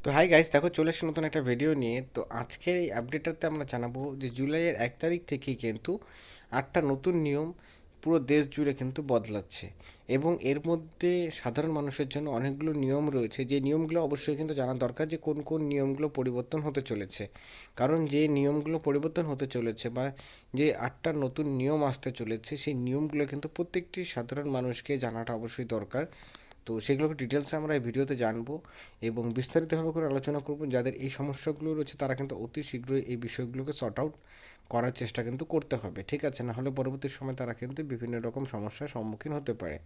তো hi guys, দেখো চলে এসেছি নতুন একটা ভিডিও নিয়ে। তো আজকের এই আপডেটটাতে আমরা জানাবো যে জুলাইয়ের 1 তারিখ থেকেই কিন্তু 8টা নতুন নিয়ম পুরো দেশ জুড়ে কিন্তু বদলাচ্ছে। এবং এর মধ্যে সাধারণ মানুষের জন্য অনেকগুলো নিয়ম রয়েছে, যে নিয়মগুলো অবশ্যই কিন্তু জানা দরকার যে কোন কোন নিয়মগুলো পরিবর্তন হতে চলেছে। কারণ যে নিয়মগুলো পরিবর্তন হতে চলেছে বা যে 8টা নতুন নিয়ম আসতে চলেছে, সেই নিয়মগুলো কিন্তু প্রত্যেকটি সাধারণ মানুষকে জানাটা অবশ্যই দরকার। তো সেগুলোকে ডিটেলসে আমরা এই ভিডিওতে জানবো এবং বিস্তারিতভাবে করে আলোচনা করব। যাদের এই সমস্যাগুলো রয়েছে তারা কিন্তু অতি শীঘ্রই এই বিষয়গুলোকে সর্ট আউট করার চেষ্টা কিন্তু করতে হবে, ঠিক আছে? না হলে পরবর্তী সময় তারা কিন্তু বিভিন্ন রকম সমস্যার সম্মুখীন হতে পারে।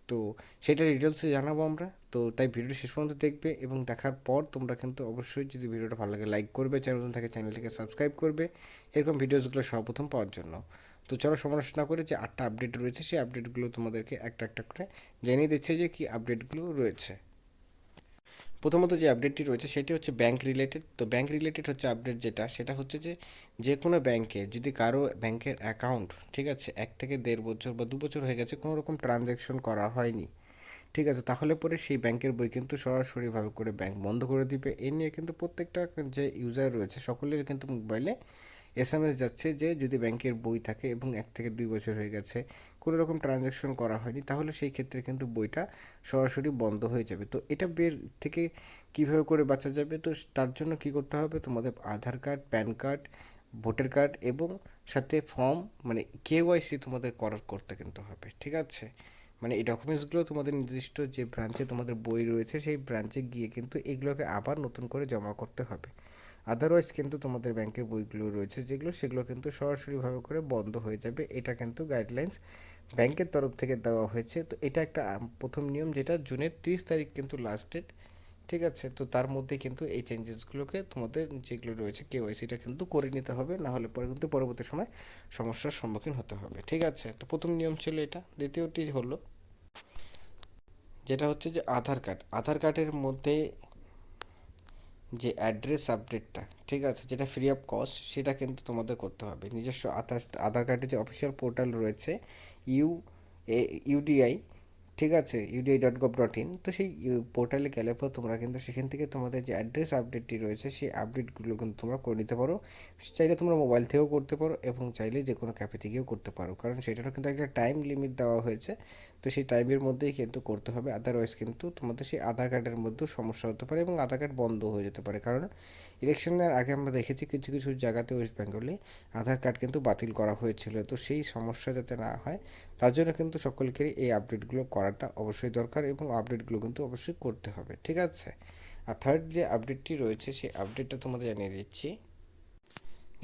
তো সেটা ডিটেলসে জানাবো আমরা। তো তাই ভিডিওটি শেষ পর্যন্ত দেখবে এবং দেখার পর তোমরা কিন্তু অবশ্যই, যদি ভিডিওটা ভালো লাগে, লাইক করবে, চ্যানেল থেকে চ্যানেলটিকে সাবস্ক্রাইব করবে এরকম ভিডিওসগুলো সর্বপ্রথম পাওয়ার জন্য। তো চলো সমালোচনা করে যে 8টা আপডেট রয়েছে সেই আপডেটগুলো তোমাদেরকে একটা একটা করে জানিয়ে দিচ্ছে যে কী আপডেটগুলো রয়েছে। প্রথমত যে আপডেটটি রয়েছে সেটি হচ্ছে ব্যাংক রিলেটেড। তো ব্যাংক রিলেটেড হচ্ছে আপডেট, যেটা সেটা হচ্ছে যে যে কোনো ব্যাংকে যদি কারো ব্যাংকের অ্যাকাউন্ট, ঠিক আছে, 1 থেকে 1.5 বছর বা 2 বছর হয়ে গেছে, কোনো রকম ট্রানজ্যাকশন করা হয়নি, ঠিক আছে, তাহলে পরে সেই ব্যাংকের বই কিন্তু সরাসরিভাবে করে ব্যাংক বন্ধ করে দিবে। এ নিয়ে কিন্তু প্রত্যেকটা যে ইউজার রয়েছে সকলের কিন্তু মোবাইলে এসএমএস যাচ্ছে যে যদি ব্যাংকের বই থাকে এবং 1 থেকে 2 বছর হয়ে গেছে, কোনো রকম ট্রানজ্যাকশন করা হয়নি, তাহলে সেই ক্ষেত্রে কিন্তু বইটা সরাসরি বন্ধ হয়ে যাবে। তো এটা বের থেকে কীভাবে করে বাঁচা যাবে? তো তার জন্য কী করতে হবে? তোমাদের Aadhaar card, PAN card, voter card এবং সাথে ফর্ম, মানে কেওয়াইসি তোমাদের করতে কিন্তু হবে, ঠিক আছে? মানে এই ডকুমেন্টসগুলো তোমাদের নির্দিষ্ট যে ব্রাঞ্চে তোমাদের বই রয়েছে সেই ব্রাঞ্চে গিয়ে কিন্তু এগুলোকে আবার নতুন করে জমা করতে হবে। আদারওয়াইজ কিন্তু তোমাদের ব্যাংকের বইগুলো রয়েছে যেগুলো, সেগুলো কিন্তু সরাসরিভাবে করে বন্ধ হয়ে যাবে। এটা কিন্তু গাইডলাইন্স ব্যাংকের তরফ থেকে দেওয়া হয়েছে। তো এটা একটা প্রথম নিয়ম, যেটা জুনের 30 তারিখ কিন্তু লাস্ট ডেট, ঠিক আছে? তো তার মধ্যে কিন্তু এই চেঞ্জেসগুলোকে তোমাদের যেগুলো রয়েছে কেওয়াইসিটা কিন্তু করে নিতে হবে, না হলে পরে কিন্তু পরবর্তী সময় সমস্যার সম্মুখীন হতে হবে, ঠিক আছে? তো প্রথম নিয়ম ছিল এটা। দ্বিতীয়টি হলো যেটা হচ্ছে যে আধার কার্ড। আধার কার্ডের মধ্যে যে অ্যাড্রেস আপডেটটা, ঠিক আছে, যেটা ফ্রি অফ কস্ট, সেটা কিন্তু তোমাদের করতে হবে। নিজস্ব আধার কার্ডের যে অফিসিয়াল পোর্টাল রয়েছে, ইউ ইউডিআই, ঠিক আছে, UDI.gov.in, তো সেই পোর্টালে গেলে পর তোমরা কিন্তু সেখান থেকে তোমাদের যে অ্যাড্রেস আপডেটটি রয়েছে সেই আপডেটগুলো কিন্তু তোমরা করে নিতে পারো। চাইলে তোমরা মোবাইল থেকেও করতে পারো এবং চাইলে যে কোনো ক্যাফে থেকেও করতে পারো, কারণ সেটারও কিন্তু একটা টাইম লিমিট দেওয়া হয়েছে। তো সেই টাইমের মধ্যেই কিন্তু করতে হবে, আদারওয়াইজ কিন্তু তোমাদের সেই আধার কার্ডের মধ্যেও সমস্যা হতে পারে এবং আধার কার্ড বন্ধ হয়ে যেতে পারে। কারণ ইলেকশনের আগে আমরা দেখেছি কিছু কিছু জায়গাতে ওয়েস্ট বেঙ্গলে আধার কার্ড কিন্তু বাতিল করা হয়েছিল। তো সেই সমস্যা যাতে না হয় তার জন্য কিন্তু সকলকেরই এই আপডেটগুলো করাটা অবশ্যই দরকার এবং আপডেটগুলো কিন্তু অবশ্যই করতে হবে, ঠিক আছে? আর থার্ড যে আপডেটটি রয়েছে সেই আপডেটটা তোমাদের জানিয়ে দিচ্ছি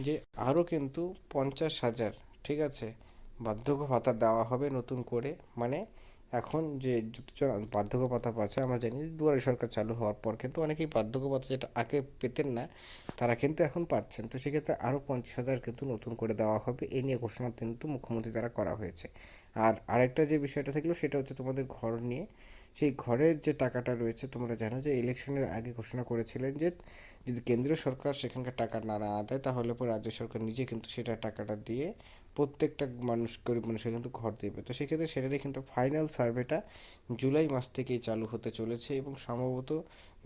যে আরও কিন্তু 50,000, ঠিক আছে, বার্ধক্য ভাতা দেওয়া হবে নতুন করে। মানে এখন যে যতজন বার্ধক্য ভাতা পাচ্ছে, আমরা জানি দুয়ারে সরকার চালু হওয়ার পর কিন্তু অনেকেই বার্ধক্য ভাতা, যেটা আগে পেতেন না, তারা কিন্তু এখন পাচ্ছেন। তো সেক্ষেত্রে আরও 50,000 কিন্তু নতুন করে দেওয়া হবে, এই নিয়ে ঘোষণা কিন্তু মুখ্যমন্ত্রী দ্বারা করা হয়েছে। আর আরেকটা যে বিষয়টা থাকলো সেটা হচ্ছে তোমাদের ঘর নিয়ে। সেই ঘরের যে টাকাটা রয়েছে, তোমরা জানো যে ইলেকশনের আগে ঘোষণা করেছিলেন যে যদি কেন্দ্রীয় সরকার সেখানকার টাকা না দেয় তাহলে পর রাজ্য সরকার নিজে কিন্তু সেটা টাকাটা দিয়ে প্রত্যেকটা মানুষ, গরিব মানুষকে কিন্তু ঘর দেবে। তো সেক্ষেত্রে সেটারই কিন্তু ফাইনাল সার্ভেটা জুলাই মাস থেকেই চালু হতে চলেছে এবং সম্ভবত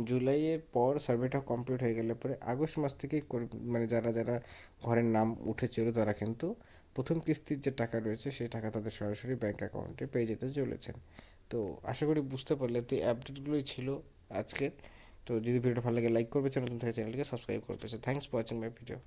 জুলাইয়ের পর সার্ভেটা কমপ্লিট হয়ে গেলে পরে আগস্ট মাস থেকেই মানে যারা যারা ঘরের নাম উঠেছিল তারা কিন্তু প্রথম কিস্তির যে টাকা রয়েছে সেই টাকা তাদের সরাসরি ব্যাঙ্ক অ্যাকাউন্টে পেয়ে যেতে চলেছেন। তো আশা করি বুঝতে পারলে। তো এই আপডেটগুলোই ছিল আজকে। তো যদি ভিডিওটা ভালো লাগে লাইক করবে, চ্যানেল থেকে চ্যানেলটিকে সাবস্ক্রাইব করবে। So thanks for watching my video.